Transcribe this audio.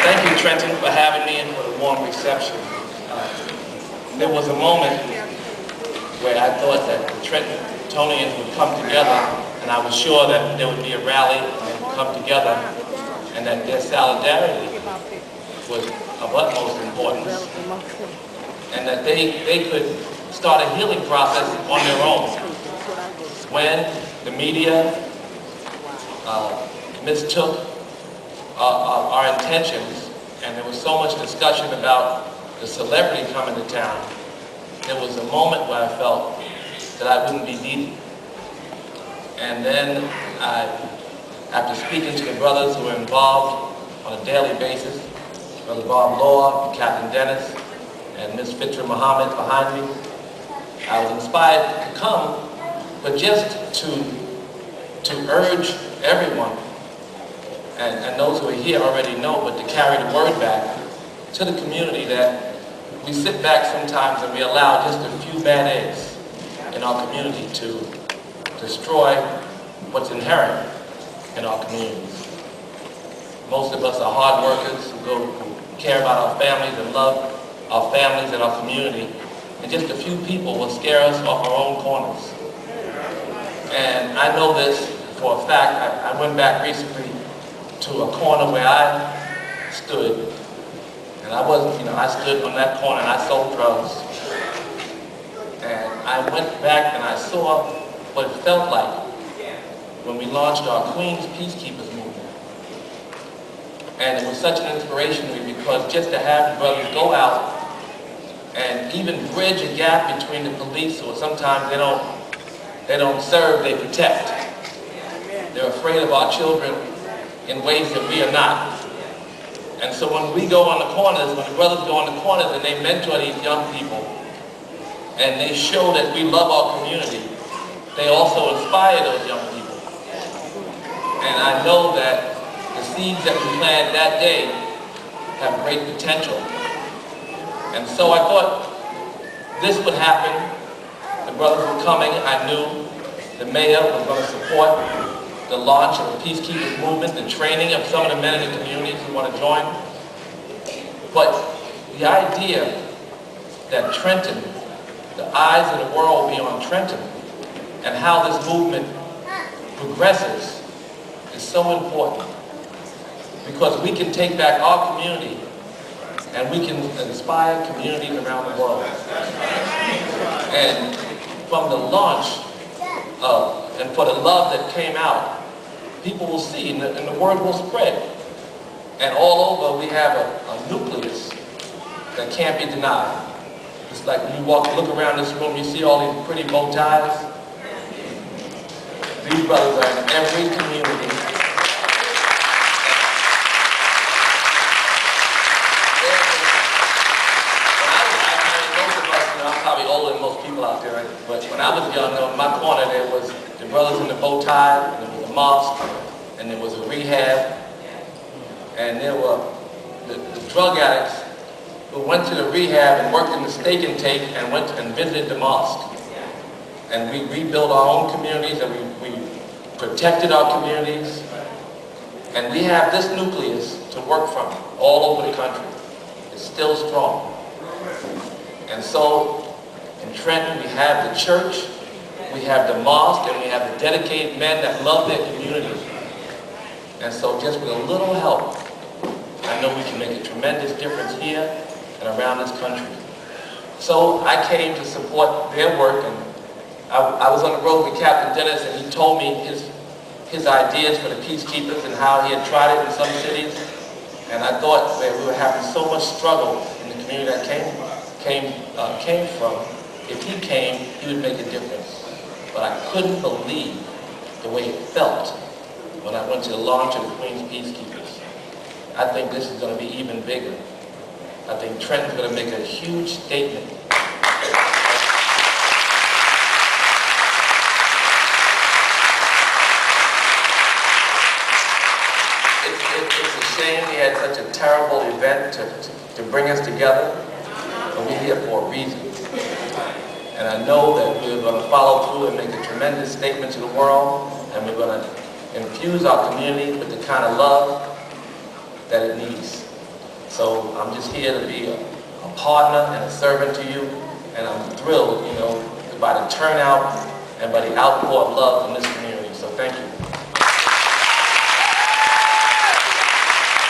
Thank you, Trenton, for having me and for the warm reception. There was a moment where I thought that the Trentonians would come together, and I was sure that there would be a rally and they would come together, and that their solidarity was of utmost importance, and that they could start a healing process on their own. When the media mistook our intentions, and there was so much discussion about the celebrity coming to town, there was a moment where I felt that I wouldn't be needed. And then after speaking to the brothers who were involved on a daily basis, Brother Bob Law, Captain Dennis, and Miss Fitra Muhammad behind me, I was inspired to come, but just to urge everyone, and those who are here already know, but to carry the word back to the community that we sit back sometimes and we allow just a few bad eggs in our community to destroy what's inherent in our communities. Most of us are hard workers who care about our families and love our families and our community, and just a few people will scare us off our own corners. And I know this for a fact. I went back recently to a corner where I stood, and I stood on that corner and I sold drugs. And I went back and I saw what it felt like when we launched our Queens PeaceKeepers movement. And it was such an inspiration to me, because just to have the brothers go out and even bridge a gap between the police, who sometimes they don't serve, they protect. They're afraid of our children in ways that we are not. And so when we go on the corners, when the brothers go on the corners and they mentor these young people, and they show that we love our community, they also inspire those young people. And I know that the seeds that we planted that day have great potential. And so I thought this would happen. The brothers were coming. I knew the mayor was going to support the launch of the PeaceKeepers movement, the training of some of the men in the communities who want to join. But the idea that Trenton, the eyes of the world will be on Trenton, and how this movement progresses is so important, because we can take back our community and we can inspire communities around the world. And from the launch and for the love that came out, people will see, and the word will spread. And all over we have a nucleus that can't be denied. It's like when you look around this room, you see all these pretty bow ties. These brothers are in every community. I'm probably older than most people out there, but when I was young, in my corner there was the brothers in the bow tie, and there was a mosque, and there was a rehab, and there were the drug addicts who went to the rehab and worked in the steak and take and went and visited the mosque. And we rebuilt our own communities, and we protected our communities, and we have this nucleus to work from all over the country. It's still strong. And so in Trenton, we have the church, we have the mosque, and we have the dedicated men that love their community. And so just with a little help, I know we can make a tremendous difference here and around this country. So I came to support their work, and I was on the road with Captain Dennis, and he told me his ideas for the PeaceKeepers and how he had tried it in some cities. And I thought that we were having so much struggle in the community that came from. If he came, he would make a difference. But I couldn't believe the way it felt when I went to the launch of the Queens PeaceKeepers. I think this is going to be even bigger. I think Trenton's going to make a huge statement. It's a shame we had such a terrible event to bring us together, but we're here for a reason. And I know that we're going to follow through and make a tremendous statement to the world, and we're going to infuse our community with the kind of love that it needs. So I'm just here to be a partner and a servant to you, and I'm thrilled, by the turnout and by the outpour of love from this community. So thank you.